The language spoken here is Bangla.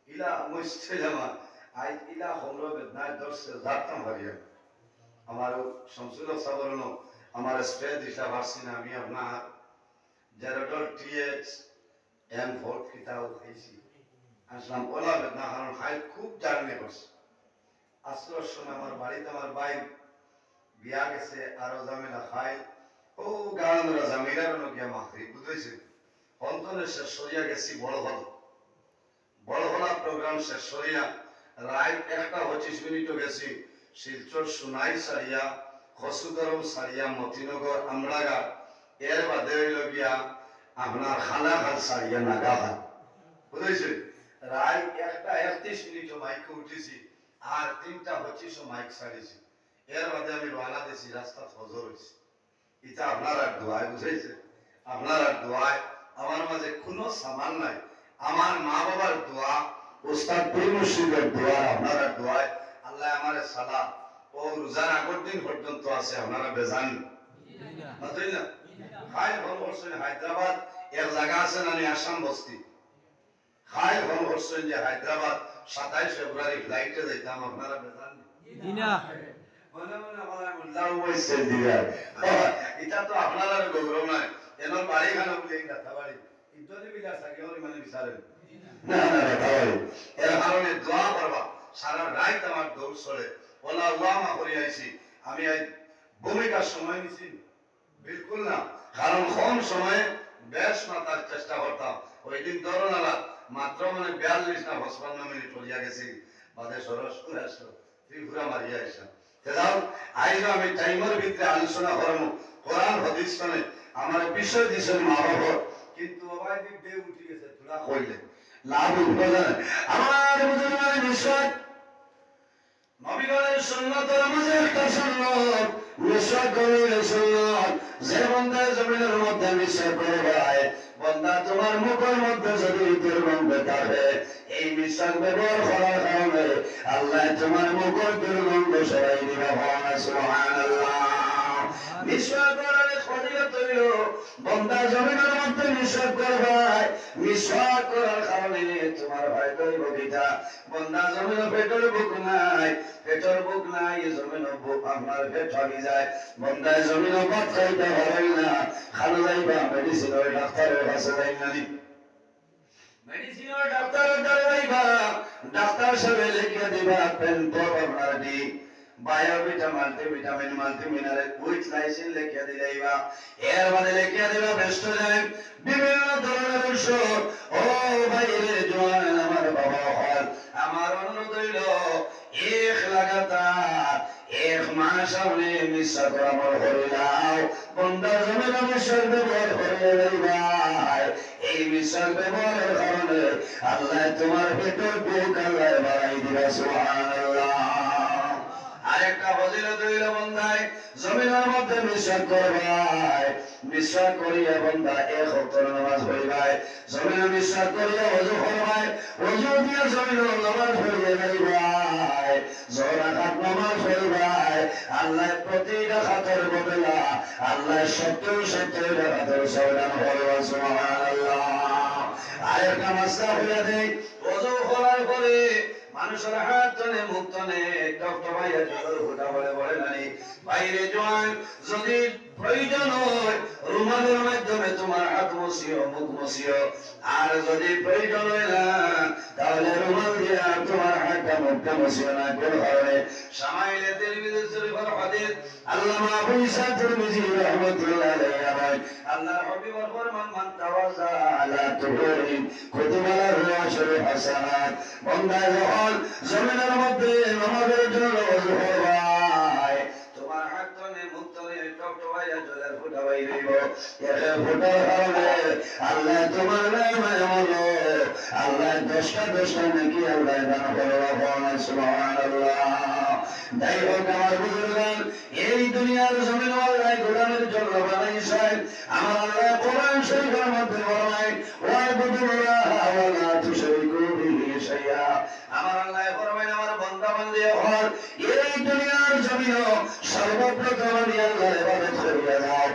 ইলা মুস্তাজামা আই ইলা হমরো বেদনায় দর্শে জাততাম হারিয়া আমার শামসুল সাবরণ আমার স্প্রে দিশা ভার্সি না আমি আপনার জেরোডল টিএক্স এম ভোট কিতাও খাইছি আসলাম ওলা বেদনা কারণ খাই খুব জার্নি করছে আসলার সময় আমার বাড়িতে আমার বাইক বিয়া গেছে আরো জামেলা খাই ও গানরা জামিলার নকিয়া মাখরি বুঝাইছে অন্তরে শেষ সরিয়া গেছি বড় হলা প্রোগ্রাম শেষ সরিয়া রাত 1:25 গেছি শিলচর সুনাই সারিয়া খসুদরম সারিয়া মতিনগর আমরাগা এর বাদে হইল গিয়া আপনার খানাঘাট সারিয়া নাগাঘাট বুঝেছে রাত 1:31 মাইকে উঠেছি আর 3:25 মাইক সারিছি এর বাদে আমি রওনা দিয়েছি রাস্তা ফজর হয়েছে এটা আপনার আর দোয়ায় বুঝেছে আপনার আর দোয়ায় আমার মাঝে কোনো সামান নাই আমার মা বাবার দোয়া উস্তাদ পীর মুর্শিদের দোয়া আপনার আর দোয়ায় আল্লাহ আমারে সালাম ও রোজার আগের দিন পর্যন্ত আছে আপনারা বেজান না তাই না খাই ফল করছেন হায়দ্রাবাদ এক জায়গা আছে না আসাম বস্তি খাই ফল করছেন যে হায়দ্রাবাদ 27 ফেব্রুয়ারি ফ্লাইটে যাইতাম আপনারা বেজান না মনে মনে আমার মোল্লাও বইছে দিবা এটা তো আপনার আর গৌরব নাই এনর বাড়ি খানা বলে কথা বাড়ি ইজ্জতে বিলা থাকে ওর মানে বিচারেন না না কথা বাড়ি এর কারণে দোয়া করবা সারা রাত আমার দৌড় চলে ওলা আল্লাহ মা করি আইছি আমি আজ ভূমিকার সময় নিছি বিলকুল না কারণ কম সময়ে বেশ মাতার চেষ্টা করতাম ওই দিন ধরনালা মাত্র মানে 42 না 55 মিনিট চলিয়া গেছি বাদে সরস করে আসলো ত্রিপুরা মারিয়া আসা তেজাও আইলো আমি টাইমের ভিতরে আলোচনা করব কোরআন হাদিস শুনে আমার বিষয় দিছেন মা বাবা কিন্তু বাবাই দিক দিয়ে উঠে গেছে তোরা কইলে লাভ উঠবে না আমার মুসলমান বিষয় নবীগণের সুন্নতের মাঝে একটা সুন্নত মিশক করে সুন্নত যে বান্দা জমিনের মধ্যে মিশক করে ভাই বান্দা তোমার মুখের মধ্যে যদি দুর্গন্ধ থাকে এই মিশক ব্যবহার করার কারণে আল্লাহ তোমার মুখের দুর্গন্ধ সরাই দিবে সুবহানাল্লাহ মিশক করার ফজিলত হইল বান্দা জমিনের মধ্যে মিশক করে ভাই মিশক করার কারণে তোমার ভাই দইব কিটা বান্দা জমিনের পেটের বুক নাই জমিন বুক আপনার পেট ভাগি যায় বান্দায় জমিন ভাত খাইতে পারেন না খানা যাইবা মেডিসিনের ডাক্তারের কাছে যাইবা মেডিসিনের ডাক্তারের কাছে যাইবা ডাক্তার সাহেব লিখে দিবা পেন টপ আপনার the Biovita multivitamin multimineral with lysine লিখে দিলাইবা এর বাদে লিখে দিবা বেস্টোজেন বিভিন্ন ধরনের ঔষধ ও ভাই রে জওয়ান আমার বাবা হল আমার অনুরোধ হইল এক লাগাতার এক মাস আপনি মিশা করা আমল করিলাম বন্দা জমিন মিশার ব্যবহার করিলে ভাই এই মিশার ব্যবহারের কারণে আল্লাহ তোমার পেটের বুক আল্লাহ বাড়াই দিবা সুবহানাল্লাহ আরেকটা ফজিলত হইল বন্দায় জমিনের মধ্যে মিশা করবাই মিশা করিয়া বন্দা এক ওয়াক্ত নামাজ পড়িবাই জমিনে মিশা করিয়া ওযু করবাই ওযু দিয়া জমিনে নামাজ পড়িয়া যাইবাই জোহর রাকাত নামাজ পড়িবাই আল্লাহ প্রতিটা রাকাতের বদলা আল্লাহ 70 রাকাতের সওয়াব করবে সুবহানাল্লাহ আরেকটা মাসলা হইয়া দেই ওযু করার পরে মানুষের হাত টানে মুখ টানে ডক্টর ভাইয়া জোর হুটা বলে বলে নাই বাইরে জোয়ান যদি প্রয়োজন হয় রুমালের মাধ্যমে তোমার হাত মুছিও মুখ মুছিও আর যদি প্রয়োজন হয় না তাহলে রুমাল দিয়ে তোমার হাতটা মুখটা মুছিও না কোন কারণে সামাইলে তিরমিজি শরীফের হাদিস আল্লামা আবু ইসা তিরমিজি রাহমাতুল্লাহ আলাইহি আল্লাহর হাবিবের ফরমান মান তাওয়াজা আলা তুহুরি কুতিবা লাহু আশরু হাসানাত বান্দা যখন জমিনের মধ্যে নামাজের জন্য ওযু করবাই তোমার হাত টানে মুখ টানে টকটকাইয়া জলের ফোঁটা বাইরেইব এর ফোঁটার কারণে আল্লাহ তোমার নামে হলো আল্লাহ 10টা নাকি আল্লাহ দান করবে সুবহানাল্লাহ যাই হোক আমার বুজুর্গান এই দুনিয়ার জমিন আল্লাহ গোলামের জন্য বানাইছেন আমার আল্লাহ কোরআন শরীফের মধ্যে বলেন ওয়াবুদুল্লাহ ওয়া লা তুশরিকু বিহি শাইআ আমার আল্লাহ ফরমায় আমার বান্দা বান্দি হল এই দুনিয়ার জমিন সর্বপ্রথম